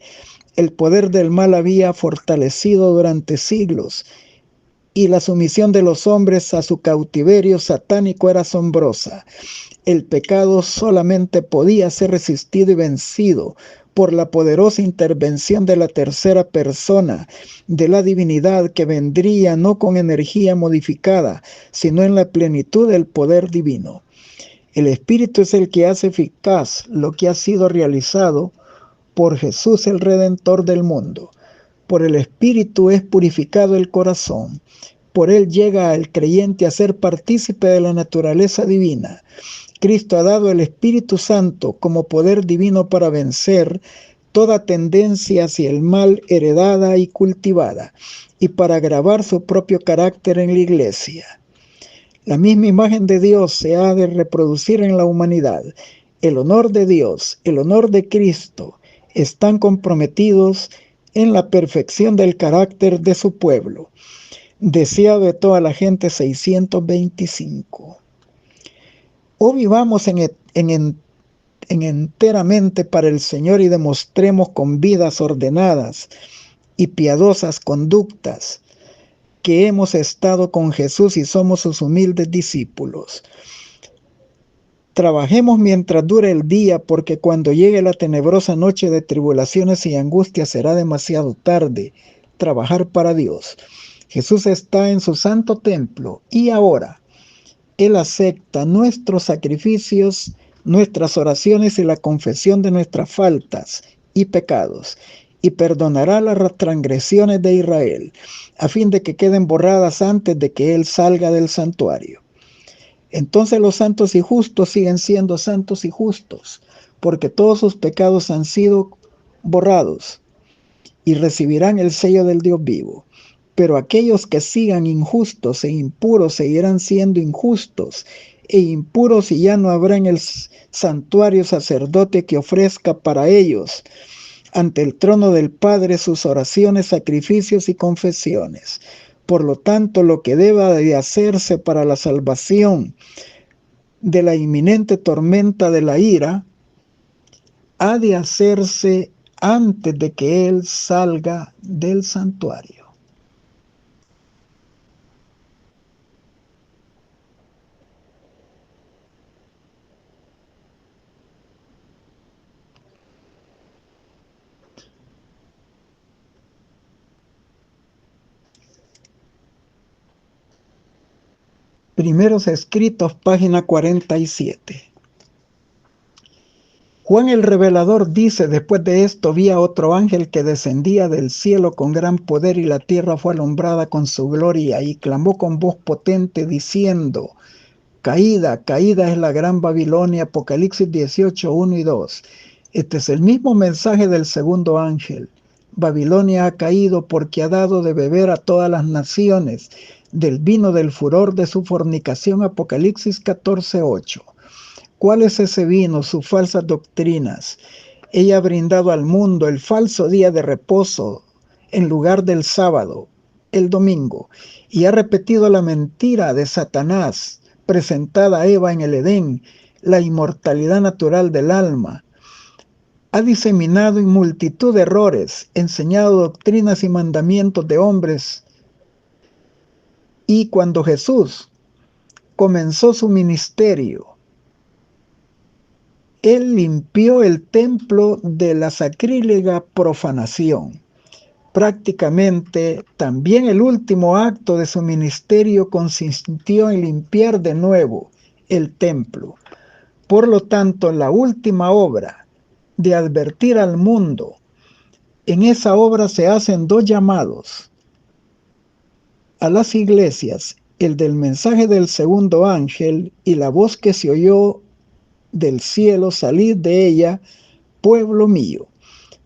El poder del mal había fortalecido durante siglos, y la sumisión de los hombres a su cautiverio satánico era asombrosa. El pecado solamente podía ser resistido y vencido por la poderosa intervención de la tercera persona de la divinidad, que vendría no con energía modificada, sino en la plenitud del poder divino. El Espíritu es el que hace eficaz lo que ha sido realizado por Jesús, el Redentor del mundo. Por el Espíritu es purificado el corazón. Por él llega al creyente a ser partícipe de la naturaleza divina. Cristo ha dado el Espíritu Santo como poder divino para vencer toda tendencia hacia el mal heredada y cultivada, y para grabar su propio carácter en la iglesia. La misma imagen de Dios se ha de reproducir en la humanidad. El honor de Dios, el honor de Cristo, están comprometidos en la perfección del carácter de su pueblo. Deseado de toda la gente, 625. O vivamos enteramente para el Señor y demostremos con vidas ordenadas y piadosas conductas que hemos estado con Jesús y somos sus humildes discípulos. Trabajemos mientras dure el día, porque cuando llegue la tenebrosa noche de tribulaciones y angustias será demasiado tarde trabajar para Dios. Jesús está en su santo templo y ahora Él acepta nuestros sacrificios nuestras oraciones y la confesión de nuestras faltas y pecados, y perdonará las transgresiones de Israel, a fin de que queden borradas antes de que Él salga del santuario. Entonces los santos y justos siguen siendo santos y justos, porque todos sus pecados han sido borrados, y recibirán el sello del Dios vivo. Pero aquellos que sigan injustos e impuros seguirán siendo injustos e impuros, y ya no habrá en el santuario sacerdote que ofrezca para ellos ante el trono del Padre sus oraciones, sacrificios y confesiones. Por lo tanto, lo que deba de hacerse para la salvación de la inminente tormenta de la ira, ha de hacerse antes de que Él salga del santuario. Primeros Escritos, página 47. Juan el Revelador dice: después de esto vi a otro ángel que descendía del cielo con gran poder, y la tierra fue alumbrada con su gloria, y clamó con voz potente diciendo: caída, caída es la gran Babilonia. Apocalipsis 18, 1 y 2. Este es el mismo mensaje del segundo ángel. Babilonia ha caído porque ha dado de beber a todas las naciones del vino del furor de su fornicación. Apocalipsis 14, 8. ¿Cuál es ese vino? Sus falsas doctrinas. Ella ha brindado al mundo el falso día de reposo en lugar del sábado, el domingo, y ha repetido la mentira de Satanás presentada a Eva en el Edén, la inmortalidad natural del alma. Ha diseminado en multitud de errores, enseñado doctrinas y mandamientos de hombres. Y cuando Jesús comenzó su ministerio, Él limpió el templo de la sacrílega profanación. Prácticamente también el último acto de su ministerio consistió en limpiar de nuevo el templo. Por lo tanto, la última obra de advertir al mundo, en esa obra se hacen dos llamados a las iglesias: el del mensaje del segundo ángel y la voz que se oyó del cielo: salid de ella, pueblo mío,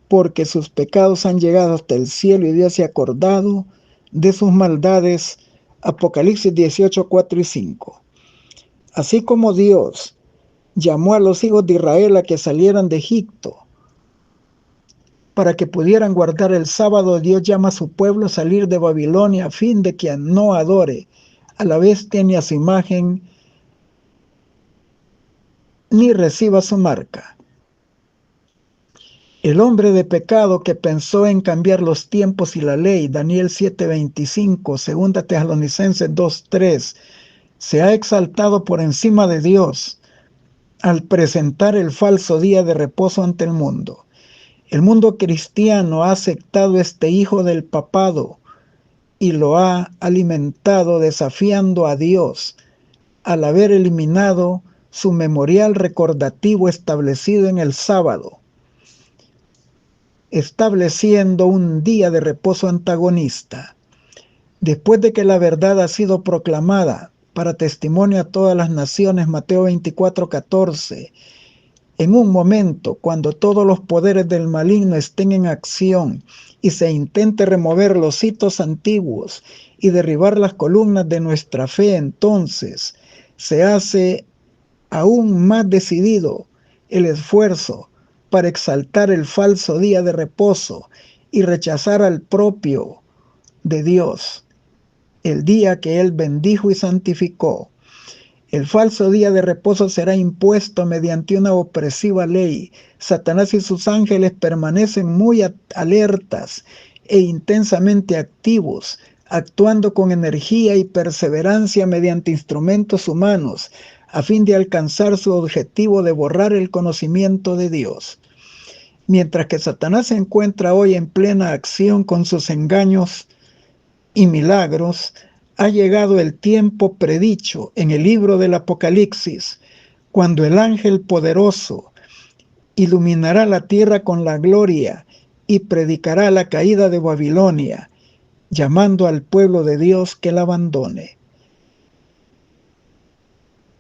porque sus pecados han llegado hasta el cielo y Dios se ha acordado de sus maldades. Apocalipsis 18, 4 y 5. Así como Dios llamó a los hijos de Israel a que salieran de Egipto para que pudieran guardar el sábado, Dios llama a su pueblo a salir de Babilonia a fin de que no adore a la bestia ni a su imagen, ni reciba su marca. El hombre de pecado que pensó en cambiar los tiempos y la ley, Daniel 7:25, 2 Tesalonicenses 2:3, se ha exaltado por encima de Dios al presentar el falso día de reposo ante el mundo. El mundo cristiano ha aceptado este hijo del papado y lo ha alimentado desafiando a Dios al haber eliminado su memorial recordativo establecido en el sábado, estableciendo un día de reposo antagonista. Después de que la verdad ha sido proclamada para testimonio a todas las naciones, Mateo 24:14, en un momento cuando todos los poderes del maligno estén en acción y se intente remover los hitos antiguos y derribar las columnas de nuestra fe, entonces se hace aún más decidido el esfuerzo para exaltar el falso día de reposo y rechazar al propio de Dios, el día que Él bendijo y santificó. El falso día de reposo será impuesto mediante una opresiva ley. Satanás y sus ángeles permanecen muy alertas e intensamente activos, actuando con energía y perseverancia mediante instrumentos humanos, a fin de alcanzar su objetivo de borrar el conocimiento de Dios. Mientras que Satanás se encuentra hoy en plena acción con sus engaños y milagros, ha llegado el tiempo predicho en el libro del Apocalipsis, cuando el ángel poderoso iluminará la tierra con la gloria y predicará la caída de Babilonia, llamando al pueblo de Dios que la abandone.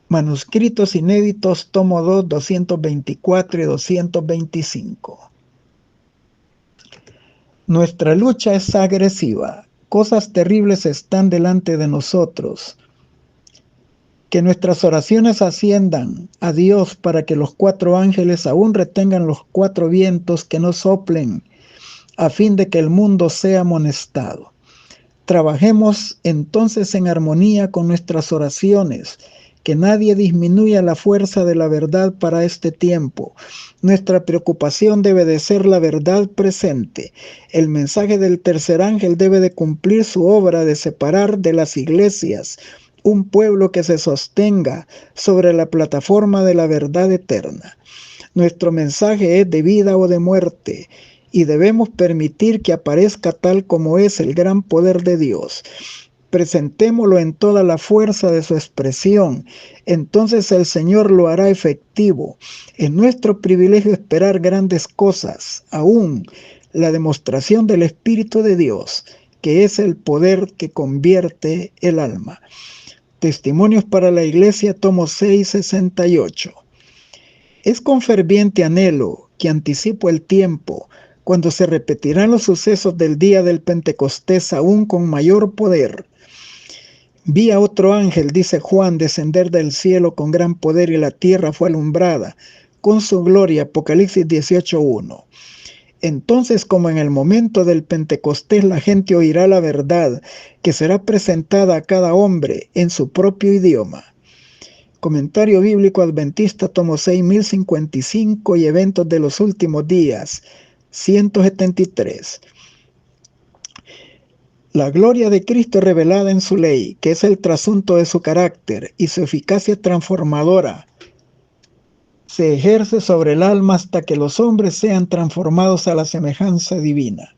Manuscritos inéditos, tomo 2, 224 y 225. Nuestra lucha es agresiva. Cosas terribles están delante de nosotros. Que nuestras oraciones asciendan a Dios para que los 4 ángeles aún retengan los 4 vientos que no soplen, a fin de que el mundo sea amonestado. Trabajemos entonces en armonía con nuestras oraciones, que nadie disminuya la fuerza de la verdad para este tiempo. Nuestra preocupación debe de ser la verdad presente. El mensaje del tercer ángel debe de cumplir su obra de separar de las iglesias un pueblo que se sostenga sobre la plataforma de la verdad eterna. Nuestro mensaje es de vida o de muerte, y debemos permitir que aparezca tal como es el gran poder de Dios. Presentémoslo en toda la fuerza de su expresión, entonces el Señor lo hará efectivo. Es nuestro privilegio esperar grandes cosas, aún la demostración del Espíritu de Dios, que es el poder que convierte el alma. Testimonios para la Iglesia, tomo 6, 68. Es con ferviente anhelo que anticipo el tiempo, cuando se repetirán los sucesos del día del Pentecostés aún con mayor poder. Vi a otro ángel, dice Juan, descender del cielo con gran poder, y la tierra fue alumbrada con su gloria. Apocalipsis 18:1. Entonces, como en el momento del Pentecostés, la gente oirá la verdad, que será presentada a cada hombre en su propio idioma. Comentario Bíblico Adventista, tomo 6, 1055 y Eventos de los Últimos Días, 173. La gloria de Cristo es revelada en su ley, que es el trasunto de su carácter, y su eficacia transformadora se ejerce sobre el alma hasta que los hombres sean transformados a la semejanza divina.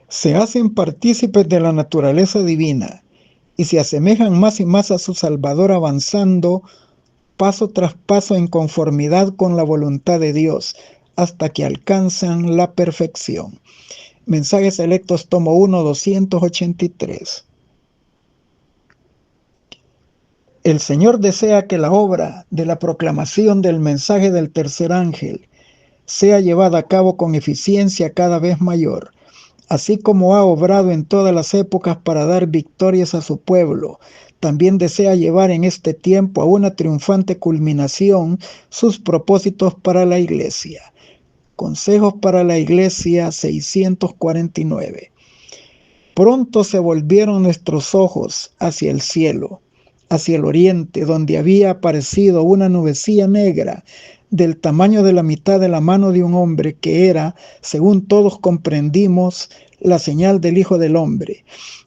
Se hacen partícipes de la naturaleza divina y se asemejan más y más a su Salvador, avanzando paso tras paso en conformidad con la voluntad de Dios, hasta que alcanzan la perfección. Mensajes Selectos, tomo 1, 283. El Señor desea que la obra de la proclamación del mensaje del tercer ángel sea llevada a cabo con eficiencia cada vez mayor, así como ha obrado en todas las épocas para dar victorias a su pueblo. También desea llevar en este tiempo a una triunfante culminación sus propósitos para la Iglesia. Consejos para la Iglesia, 649. Pronto se volvieron nuestros ojos hacia el cielo, hacia el oriente, donde había aparecido una nubecilla negra del tamaño de la mitad de la mano de un hombre, que era, según todos comprendimos, la señal del Hijo del Hombre.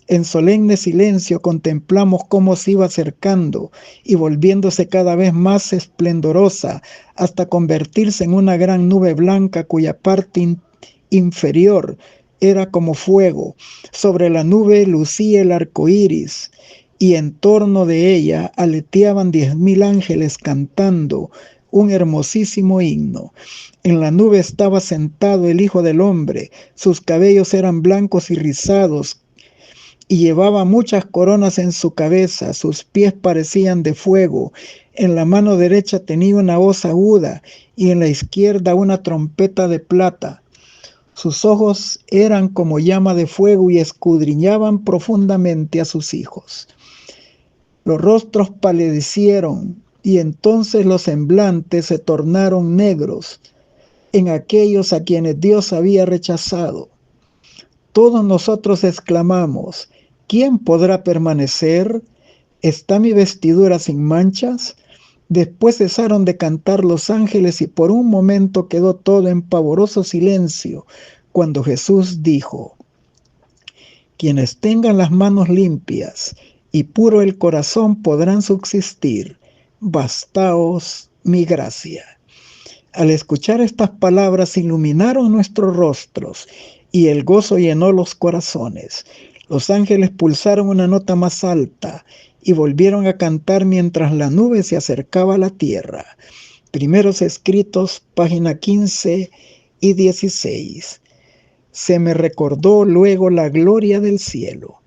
En solemne silencio contemplamos cómo se iba acercando y volviéndose cada vez más esplendorosa, hasta convertirse en una gran nube blanca cuya parte inferior era como fuego. Sobre la nube lucía el arco iris, y en torno de ella aleteaban 10,000 ángeles cantando un hermosísimo himno. En la nube estaba sentado el Hijo del Hombre, sus cabellos eran blancos y rizados, y llevaba muchas coronas en su cabeza, sus pies parecían de fuego, en la mano derecha tenía una hoz aguda, y en la izquierda una trompeta de plata. Sus ojos eran como llama de fuego y escudriñaban profundamente a sus hijos. Los rostros palidecieron, y entonces los semblantes se tornaron negros en aquellos a quienes Dios había rechazado. Todos nosotros exclamamos: ¿quién podrá permanecer? ¿Está mi vestidura sin manchas? Después cesaron de cantar los ángeles, y por un momento quedó todo en pavoroso silencio, cuando Jesús dijo: quienes tengan las manos limpias y puro el corazón podrán subsistir. Bastaos mi gracia. Al escuchar estas palabras iluminaron nuestros rostros, y el gozo llenó los corazones. Los ángeles pulsaron una nota más alta, y volvieron a cantar mientras la nube se acercaba a la tierra. Primeros Escritos, página 15 y 16. Se me recordó luego la gloria del cielo.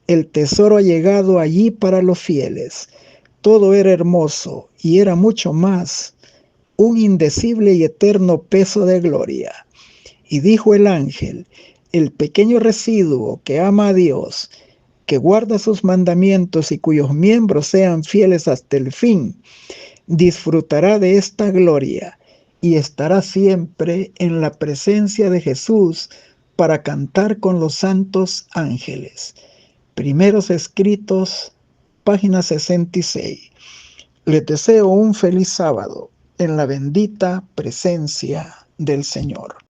El tesoro ha llegado allí para los fieles. Todo era hermoso y era mucho más, un indecible y eterno peso de gloria. Y dijo el ángel: el pequeño residuo que ama a Dios, que guarda sus mandamientos y cuyos miembros sean fieles hasta el fin, disfrutará de esta gloria y estará siempre en la presencia de Jesús para cantar con los santos ángeles. Primeros Escritos, página 66. Les deseo un feliz sábado en la bendita presencia del Señor.